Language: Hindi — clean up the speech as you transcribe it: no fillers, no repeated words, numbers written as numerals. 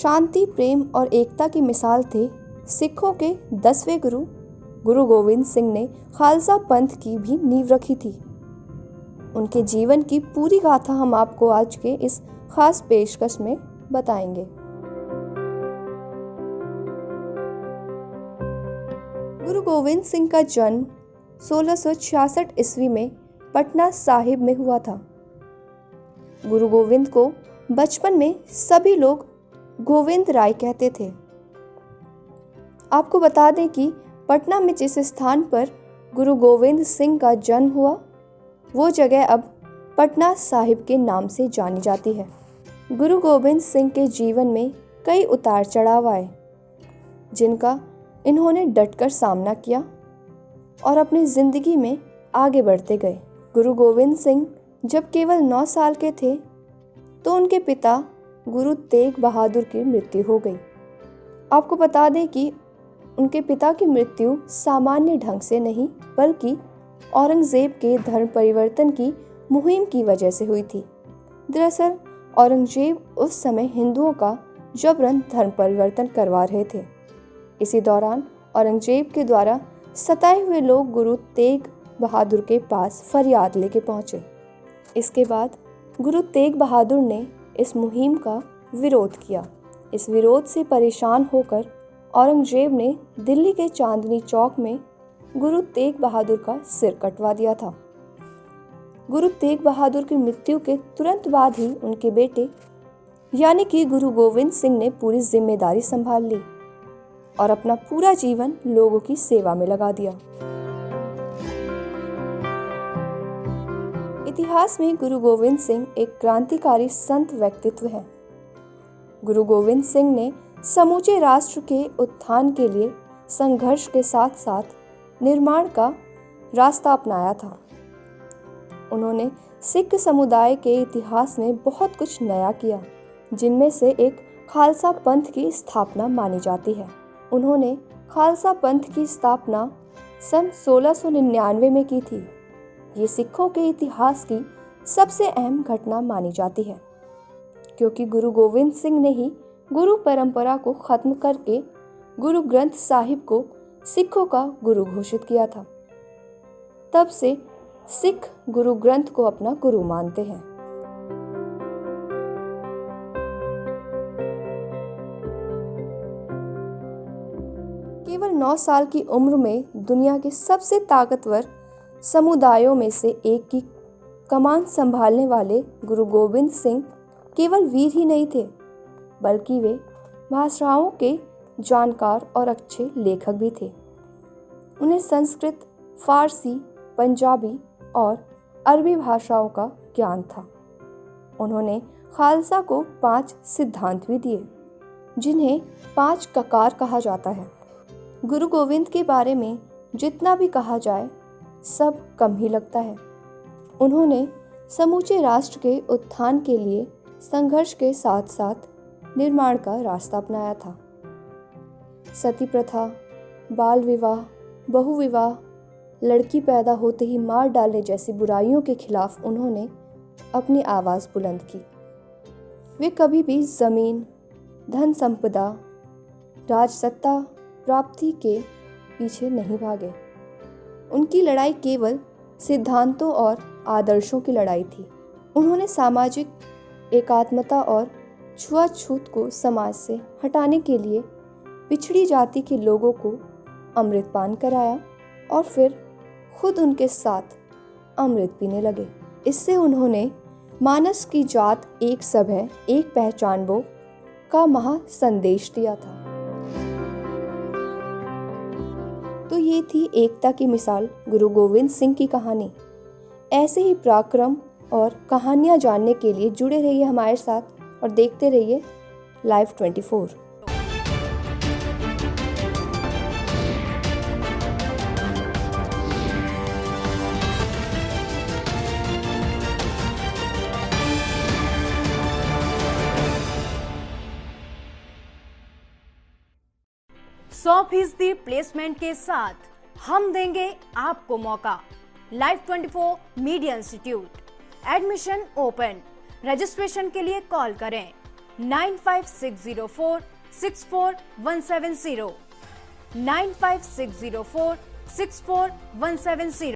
शांति, प्रेम और एकता की मिसाल थे सिखों के 10वें गुरु गुरु गोविंद सिंह ने खालसा पंथ की भी नींव रखी थी। उनके जीवन की पूरी गाथा हम आपको आज के इस खास पेशकश में बताएंगे। गुरु गोविंद सिंह का जन्म 1666 ईस्वी में पटना साहिब में हुआ था। गुरु गोविंद को बचपन में सभी लोग गोविंद राय कहते थे। आपको बता दें कि पटना में जिस स्थान पर गुरु गोविंद सिंह का जन्म हुआ वो जगह अब पटना साहिब के नाम से जानी जाती है। गुरु गोविंद सिंह के जीवन में कई उतार चढ़ाव आए, जिनका इन्होंने डटकर सामना किया और अपनी ज़िंदगी में आगे बढ़ते गए। गुरु गोविंद सिंह जब केवल 9 साल के थे तो उनके पिता गुरु तेग बहादुर की मृत्यु हो गई। आपको बता दें कि उनके पिता की मृत्यु सामान्य ढंग से नहीं बल्कि औरंगजेब के धर्म परिवर्तन की मुहिम की वजह से हुई थी। दरअसल औरंगजेब उस समय हिंदुओं का जबरन धर्म परिवर्तन करवा रहे थे। इसी दौरान औरंगजेब के द्वारा सताए हुए लोग गुरु तेग बहादुर के पास फरियाद लेके पहुंचे। इसके बाद गुरु तेग बहादुर ने इस मुहिम का विरोध किया। इस विरोध से परेशान होकर औरंगजेब ने दिल्ली के चांदनी चौक में गुरु तेग बहादुर का सिर कटवा दिया था। गुरु तेग बहादुर की मृत्यु के तुरंत बाद ही उनके बेटे यानी कि गुरु गोविंद सिंह ने पूरी जिम्मेदारी संभाल ली और अपना पूरा जीवन लोगों की सेवा में लगा दिया। इतिहास में गुरु गोविंद सिंह एक क्रांतिकारी संत व्यक्तित्व है। गुरु गोविंद सिंह ने समूचे राष्ट्र के उत्थान के लिए संघर्ष के साथ साथ निर्माण का रास्ता अपनाया था। उन्होंने सिख समुदाय के इतिहास में बहुत कुछ नया किया, जिनमें से एक खालसा पंथ की स्थापना मानी जाती है। उन्होंने खालसा पंथ की स्थापना सन 1699 में की थी। ये सिखों के इतिहास की सबसे अहम घटना मानी जाती है, क्योंकि गुरु गोविंद सिंह ने ही गुरु परंपरा को खत्म करके गुरु ग्रंथ साहिब को सिखों का गुरु घोषित किया था। तब से सिख गुरु ग्रंथ को अपना गुरु मानते हैं। केवल 9 साल की उम्र में दुनिया के सबसे ताकतवर समुदायों में से एक की कमान संभालने वाले गुरु गोविंद सिंह केवल वीर ही नहीं थे, बल्कि वे भाषाओं के जानकार और अच्छे लेखक भी थे। उन्हें संस्कृत, फारसी, पंजाबी और अरबी भाषाओं का ज्ञान था। उन्होंने खालसा को 5 सिद्धांत भी दिए, जिन्हें 5 ककार कहा जाता है। गुरु गोविंद के बारे में जितना भी कहा जाए सब कम ही लगता है। उन्होंने समूचे राष्ट्र के उत्थान के लिए संघर्ष के साथ साथ निर्माण का रास्ता अपनाया था। सती प्रथा, बाल विवाह, बहुविवाह, लड़की पैदा होते ही मार डालने जैसी बुराइयों के खिलाफ उन्होंने अपनी आवाज़ बुलंद की। वे कभी भी ज़मीन, धन संपदा, राजसत्ता प्राप्ति के पीछे नहीं भागे। उनकी लड़ाई केवल सिद्धांतों और आदर्शों की लड़ाई थी। उन्होंने सामाजिक एकात्मता और छुआछूत को समाज से हटाने के लिए पिछड़ी जाति के लोगों को अमृतपान कराया और फिर खुद उनके साथ अमृत पीने लगे। इससे उन्होंने मानस की जात एक सब है, एक पहचान वो का महा संदेश दिया था। तो ये थी एकता की मिसाल गुरु गोविंद सिंह की कहानी। ऐसे ही पराक्रम और कहानियाँ जानने के लिए जुड़े रहिए हमारे साथ और देखते रहिए लाइव 24। %100 प्लेसमेंट के साथ हम देंगे आपको मौका। Live 24 media institute, admission open. Registration के लिए कॉल करें 9560464170, 9560464170।